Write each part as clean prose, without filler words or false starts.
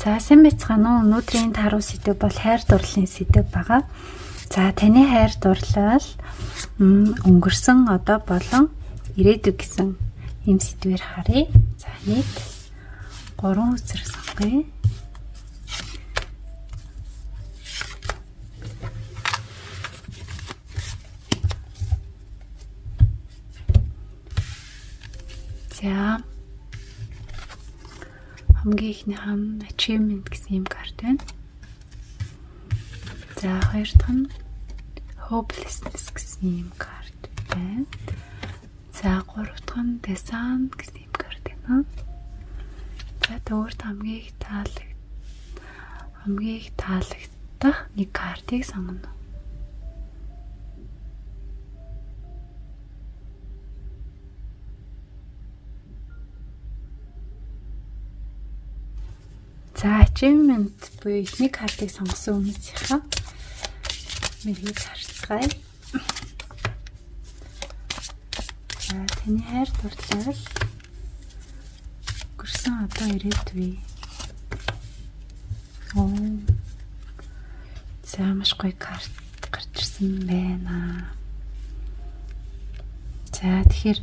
За сайн байцгаана уу? Өнөөдрийн таруу сэдэв бол хайр дурлалын сэдэв байгаа. За таны хайр дурлал өнгөрсөн одоо болон ирээдүйг гэсэн юм сэдвээр харъя. За нийт 3 үзэр сонгоё. За хамгийн ихнийх нь achievement гэсэн юм карт байна. За хоёр дахь нь hopelessness гэсэн юм карт байна. За гурав дахь нь design гэсэн юм карт байна. За дөрөвт хамгийн их таалагдах нэг картыг сонгоно. За achievement буюу ихний картыг сонгосон хүмүүсийнхаа мэргийг харцгаая. За таны хайр дурлал өнгөрсөн одоо ирээдүй. За маш гоё карт гарч ирсэн байна. За тэгэхээр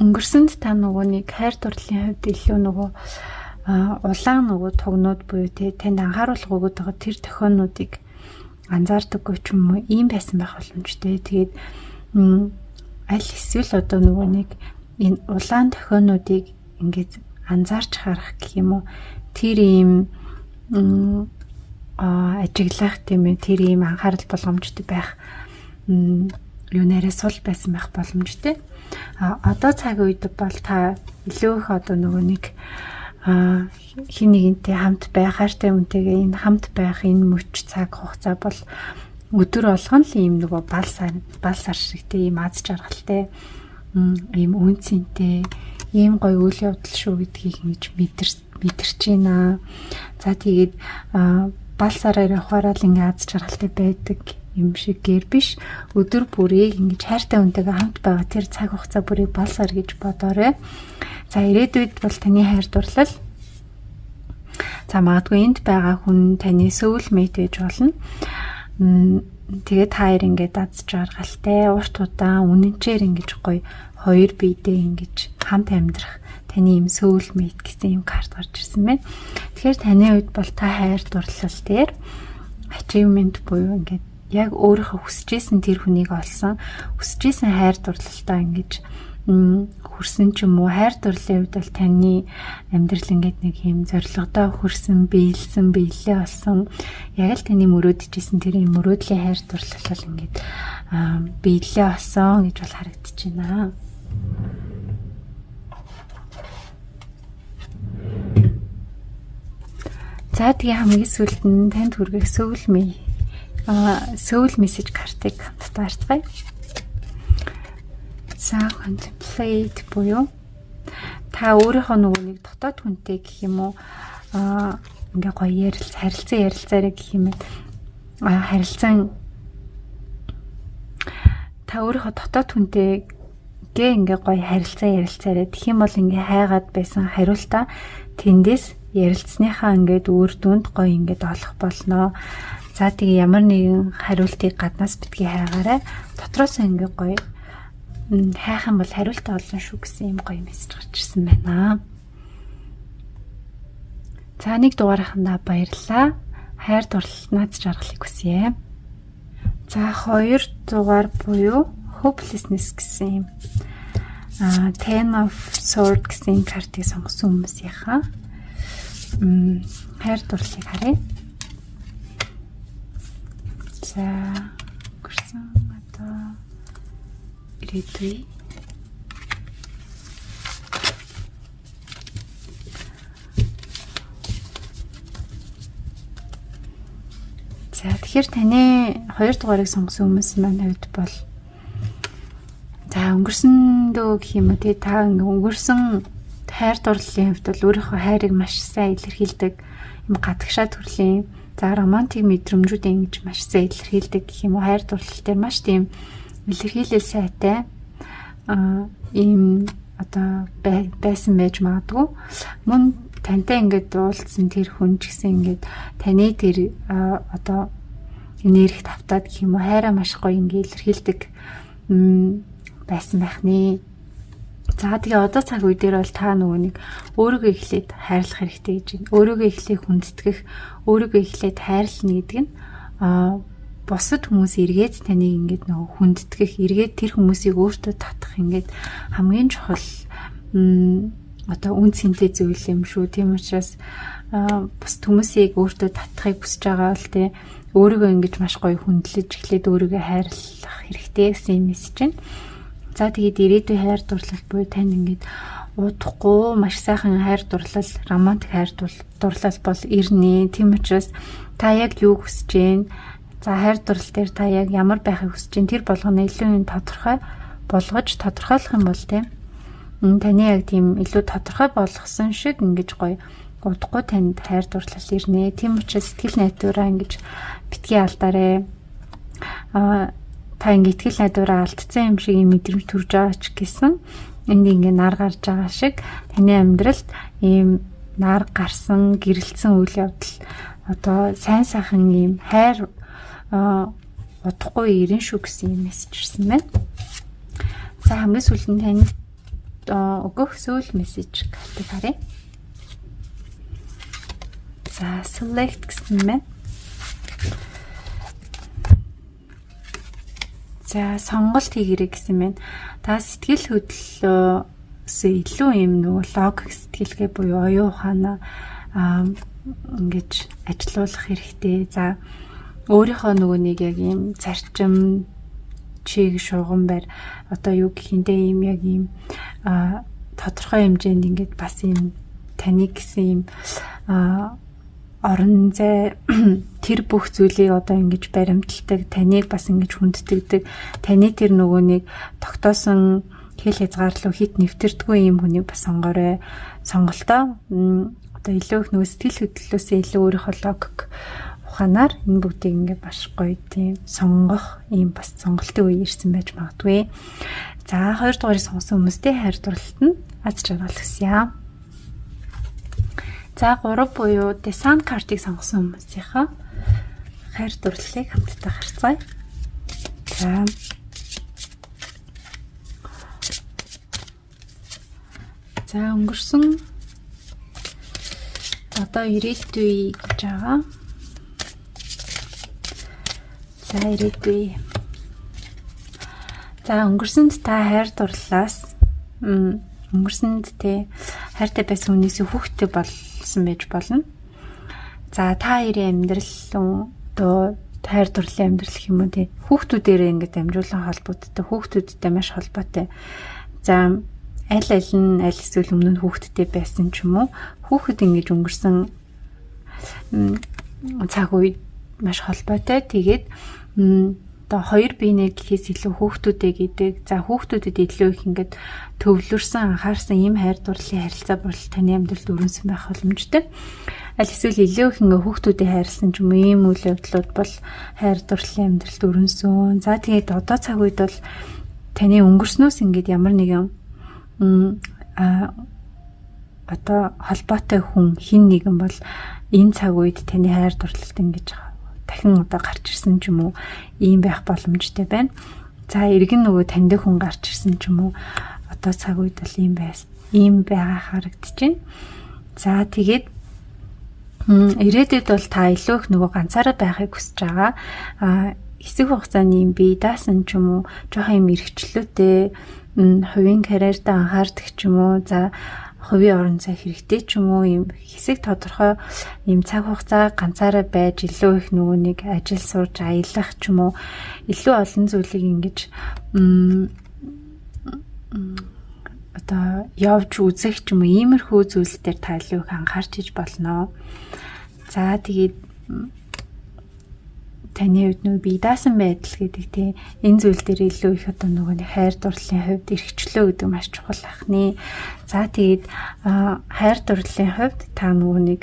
өнгөрсөнд та нөгөө нэг хайр дурлалын хувьд илүү нөгөө улаан нөгөө тогнууд буюу танд анхааруулга өгöd байгаа тэр тохионуудыг анзаардаггүй ч юм уу ийм байсан байх боломжтой. Тэгээд аль эсвэл одоо нөгөө нэг энэ улаан тохионуудыг ингээд анзаарч харах гэх юм уу тэр ийм ажиглах тийм ээ тэр ийм анхаарал болгоомжтой байх юунаараа сул байсан байх боломжтой. Одоо цаг үед бол та илүү их одоо нөгөө нэг хин нэгэнтэй хамт байх, хайртай хүнтэйгээ энэ хамт байх энэ мөч цаг хугацаа бол өдөр болгон л ийм нөгөө бал сар шигтэй ийм аз жаргалтай ийм үнцэнтэй ийм гоё үйл явдал шүү гэдгийг ингэж мэдэрч байна. За тэгээд бал сараар явахаар л ингэ аз жаргалтай байдаг юм шигээр биш өдөр бүрийг ингэж хайртай хүнтэйгээ хамт байгаа тэр цаг хугацаа бүрийг бал сар гэж бодоорой. За ирээдүйд бол таны хайр дурлал. За магадгүй энд байгаа хүн таны soulmate байж болно. Тэгээд та хоёр ингээд аз жаргалтай, урт удаан, үнэнчээр ингэж гоё хоёр биедээ ингэж хамт амьдрах таны юм soulmate гэсэн юм карт гарч ирсэн байна. Тэгэхээр таны үед бол та хайр дурлал дээр achievement буюу ингээд яг өөрийнхөө хүсэжсэн тэр хүнийг олсон, хүсэжсэн хайр дурлалтаа ингэж хүрсэн ч юм уу хайр дурлалын үед бол таны амьдрал ингээд нэг юм зорилгодоо хүрсэн, биелээ болсон. Яг л таны мөрөөдөжсэн тэр юм мөрөөдлийн хайр дурлал бол ингээд биелээ болсон гэж бол харагдаж байна. За тэгээ хамгийн сүүлд нь танд хүргэх soul message картыг татаарцгаая. За contemplate буюу та өөрийнхөө нөгөө нэг дотоод хүнтэй гэх юм уу ингээ гоё харилцаарай гэх юм харилцан та өөрийнхөө дотоод хүнтэйгээ ингээ гоё харилцаарай. Тэгэх юм бол ингээ хайгаад байсан хариултаа тэндээс ярилцсныхаа ингээд үр дүнд гоё ингээд олох болно. За тэгээ ямар нэгэн хариултыг гаднаас битгий хайгаарай. Дотроос ингээ гоё хайхан бол хариултаа олно шүү гэсэн юм гоё мессеж гарч ирсэн байна. За нэг дугаарынхандаа баярлалаа. Хайр дурлал наад жаргалыг хүсье. За 2 дугаар буюу hopelessness гэсэн юм. Ten of Swords гэсэн картыг сонгосон хүмүүсийнхаа хайр дурлалыг харъя. За гэрсэн одоо ирээдүй. За тэгэхээр таны 2 дугаарыг сонгосон хүмүүс маань хувьд бол за өнгөрсөндөө гэх юм уу тий та өнгөрсөн хайр дурлалын хувьд бол өөрийнхөө хайрыг маш сайн илэрхийлдэг юм гадагшаа төрлийн за романтик мэдрэмжүүд ингэж маш сайн илэрхийлдэг гэх юм уу хайр дурлал дээр маш тийм илэрхийлэл сайтай ийм одоо байсан байж магадгүй. Мөн тантай ингээд уулзсан тэр хүн ч гэсэн ингээд таны тэр одоо энерги тавтаад гэх юм уу хайраа маш гоё ингээд илэрхийлдэг байсан байх нэ. За тэгээ одоо цаг үе дээр бол та нөгөө нэг өөрийгөө эхлээд хайрлах хэрэгтэй гэж байна. Өөрийгөө эхлээд хүндэтгэх, өөрийгөө эхлээд хайрлах гэдэг нь бусад хүмүүс эргээд таныг ингээд нөгөө хүндэтгэх, эргээд тэр хүмүүсийг өөртөө татах ингээд хамгийн чухал одоо үн цэнтэй зүйл юм шүү. Тийм учраас бус хүмүүсийг өөртөө татахыг хүсэж байгаа бол тий өөрийгөө ингэж маш гоё хүндлэж эхлээд өөрийгөө хайрлах хэрэгтэй гэсэн юм мессеж байна. За тэгээд ирээдүйн хайр дурлал буюу тань ингээд удахгүй маш сайхан хайр дурлал, романтик хайр дурлал бол ирнэ. Тийм учраас та яг юу хүсэж байна? За хайр дурлал дээр та яг ямар байхыг хүсэж байна? Тэр болгоно илүү юм тодорхой болгож тодорхойлох юм бол тийм таны яг тийм илүү тодорхой болгосон шиг ингэж гоё удахгүй танд хайр дурлал ирнэ. Тийм учраас сэтгэл найдвараа ингэж битгий алдаарэ. Та ингэ итгэл найдвараа алдсан юм шиг юм мэдрэмж төрж байгаа ч гэсэн энд ингэ нар гарч байгаа шиг таны амьдралд ийм нар гарсан, гэрэлтсэн үйл явдал одоо сайн сайхан ийм хайр удахгүй ирэн шүү гэсэн юм мессеж ирсэн байна. За хамгийн сүүлд нь танд өгөх сүүл мессеж картыг харъя. За select гэсэн юм байна. За сонголт хийгэрэй гэсэн байна. Та сэтгэл хөдлөлөөс илүү юм нөгөө логик сэтгэлгээ буюу оюун ухаанаа ингэж ажилуулах хэрэгтэй. За өөрийнхөө нөгөө нэг яг юм зарчим чиг шугам байр одоо юу гэхиндээ юм яг юм тодорхой хэмжээнд ингээд бас юм таны гэсэн юм орон зай тэр бүх зүйлийг одоо ингэж баримталдаг, таныг бас ингэж хүндэтгдэг, таны тэр нөгөө нэг тогтоосон хэл хязгаарлуу хит нэвтэрдэггүй юм хүнийг бас сонгоорой. Сонголтоо одоо илүү их нөгөө сэтгэл хөдлөлөөсөө илүү өөрийнхөө логик ухаанаар энэ бүгдийг ингээд маш гоё тийм сонгох ийм бас сонголтын үе ирсэн байж магадгүй. За 2 дугаарыг сонгосон хүмүүстээ хайр дурлалт нь аз жаргал хүсье. За 3 буюу Desan картыг сонгосон хүмүүсийнхаа хайр дурлалыг хамтдаа харцгаая. За өнгөрсөн одоо ирээдүй гэж байгаа. За ирээдүй. За өнгөрсөнд та хайр дурлалаас өнгөрсөнд те хайртай байсан хүнээс хүүхдтэй болсон байж болно. За та хоёрын амьдрал одоо хайр дурлалын амьдрал гэх юм уу те хүүхдүүдээрээ ингээд амжуулан холбогддог, хүүхдүүдтэй маш холбоотой. За аль эсвэл өмнө нь хүүхдтэй байсан ч юм уу хүүхэд ингэж өнгөрсөн цаг үед маш холбоотой. Тэгээд одоо хоёр биенээ гэхээс илүү хүүхдүүдээ гэдэг. За хүүхдүүдэд илүү их ингээд төвлөрсөн анхаарсан ийм хайр дурлалын харилцаа бол таны амьдралд өрнөсөн байх боломжтой. Аль эсвэл илүү их ингээд хүүхдүүдэд хайрлсан ч юм уу ийм үйл явдлууд бол хайр дурлалын амьдралд өрнөсөн. За тэгээд одоо цаг үед бол таны өнгөрснөөс ингээд ямар нэгэн одоо холбоотой хүн хин нэгэн бол энэ цаг үед таны хайр дурлалд ингэж дахин одоо гарч ирсэн ч юм уу ийм байх боломжтой байна. За эргэн нөгөө таньдаг хүн гарч ирсэн ч юм уу одоо цаг үед бол ийм байгаа харагдаж байна. За тэгээд ирээдүйд бол та илүү их нөгөө ганцаараа байхыг хүсэж байгаа. Хэсэг хугацааны юм бие даасан ч юм уу жоохон юм эрхчлөөтэй хувийн карьертаа анхаардаг ч юм уу. За хувийн орон зай хэрэгтэй ч юм уу юм хэсэг тодорхой юм цаг хугацаа ганцаараа байж илүү их нөгөө нэг ажил сурж аялах ч юм уу илүү олон зүйлийг ингэж одоо явж үзэх ч юм уу иймэрхүү зүйлс дээр та илүү их анхаарч иж болно. За тэгээд таны хувьд нөгөө бие даасан байдал гэдэг тийм энэ зүйл дээр илүү их одоо нөгөө нэг хайр дурлалын хувьд эрхчлөө гэдэг маш чухал ахны. За тэгээд хайр дурлалын хувьд та нөгөө нэг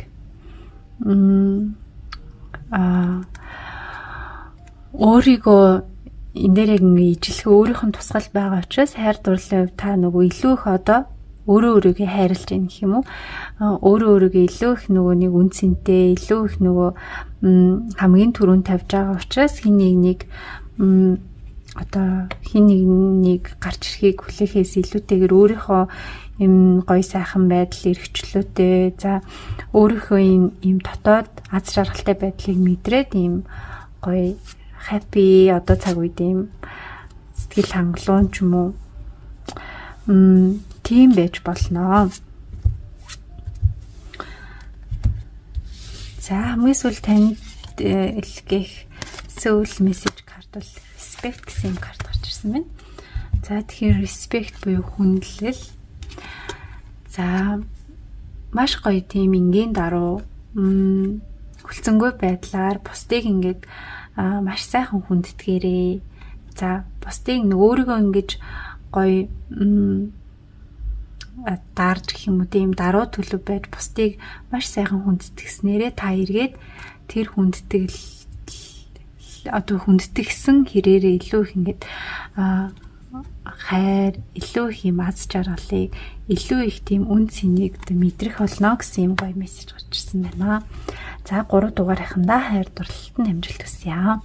өөрийгөө энэ дээр ингээ ижлэх өөрийнх нь тусгал байгаа учраас хайр дурлалын хувьд та нөгөө илүү их одоо өөрөө өөрийгөө хайрлаж байна гэх юм уу? Өөрөө өөрийгөө илүү их нөгөө нэг үнцэнтэй, илүү их нөгөө хамгийн түрүүнд тавьж байгаа учраас хин нэг одоо хин нэг гарч ирэхийг хүлээхээс илүүтэйгээр өөрийнхөө юм гоё сайхан байдал, эрхчлөөтэй, за өөрийнхөө ийм дотоод аз жаргалтай байдлыг мэдрээд ийм гоё happy одоо цаг үед ийм сэтгэл хангалуун ч юм уу тийм байж болно. За хамгийн сүүл танд илгэх сүүл мессеж карт бол respect гэсэн карт гарч ирсэн байна. За тэгэхээр respect буюу хүндлэл. За маш гоё тийм энгийн даруй хүлцэнгүй байдлаар бусдыг ингээд маш сайхан хүндэтгээрээ. За бусдыг нэг өөрийгөө ингэж гоё дарж гэх юм уу тийм даруй төлөв байж бусдыг маш сайхан хүндэтгснээрээ та эргээд тэр хүндэтгсэн хэрээрээ илүү их ингээд хайр, илүү их юм аз жаргалыг, илүү их тийм үн цэнийг мэдрэх болно гэсэн юм гоё мессеж гарч ирсэн байна. За 3 дугаарынхандаа хайр дурлалт нь амжилт хүсье.